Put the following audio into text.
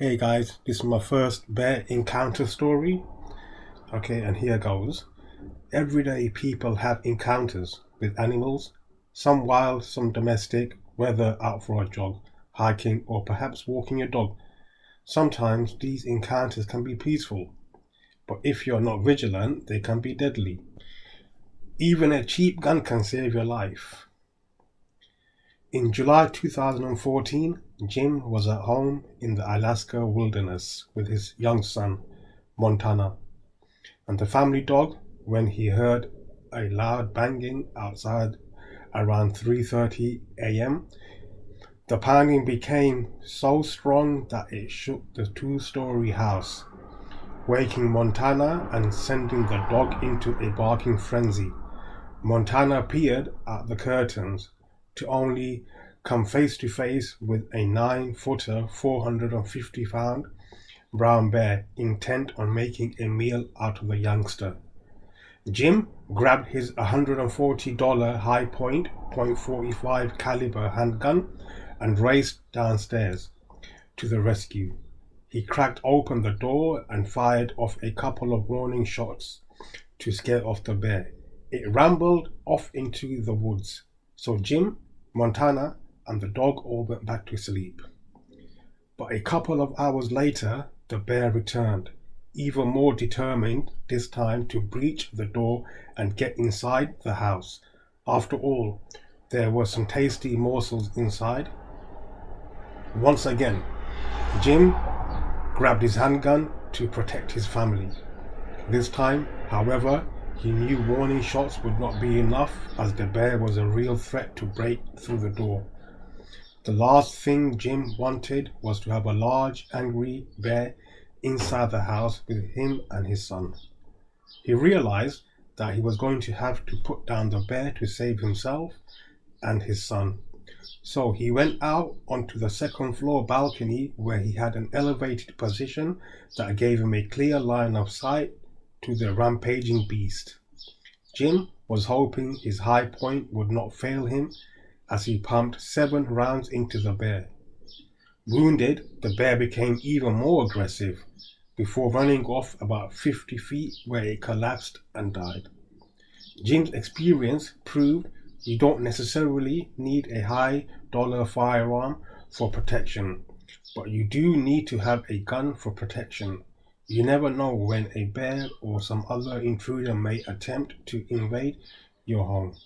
Hey guys, this is my first bear encounter story. Okay, and here goes. Everyday people have encounters with animals, some wild, some domestic, whether out for a jog, hiking, or perhaps walking your dog. Sometimes these encounters can be peaceful, but if you're not vigilant, they can be deadly. Even a cheap gun can save your life. In July 2014, Jim was at home in the Alaska wilderness with his young son, Montana, and the family dog when he heard a loud banging outside around 3:30 a.m. The pounding became so strong that it shook the two-story house, waking Montana and sending the dog into a barking frenzy. Montana peered at the curtains to only come face to face with a 9-footer, 450-pound brown bear intent on making a meal out of the youngster. Jim grabbed his $140 High Point .45 caliber handgun and raced downstairs to the rescue. He cracked open the door and fired off a couple of warning shots to scare off the bear. It rambled off into the woods, so Jim, Montana, and the dog all went back to sleep. But a couple of hours later, the bear returned, even more determined this time to breach the door and get inside the house. After all, there were some tasty morsels inside. Once again, Jim grabbed his handgun to protect his family. This time, however, he knew warning shots would not be enough, as the bear was a real threat to break through the door. The last thing Jim wanted was to have a large, angry bear inside the house with him and his son. He realized that he was going to have to put down the bear to save himself and his son. So he went out onto the second floor balcony where he had an elevated position that gave him a clear line of sight to the rampaging beast. Jim was hoping his High Point would not fail him as he pumped 7 rounds into the bear. Wounded, the bear became even more aggressive before running off about 50 feet where it collapsed and died. Jim's experience proved you don't necessarily need a high-dollar firearm for protection, but you do need to have a gun for protection. You never know when a bear or some other intruder may attempt to invade your home.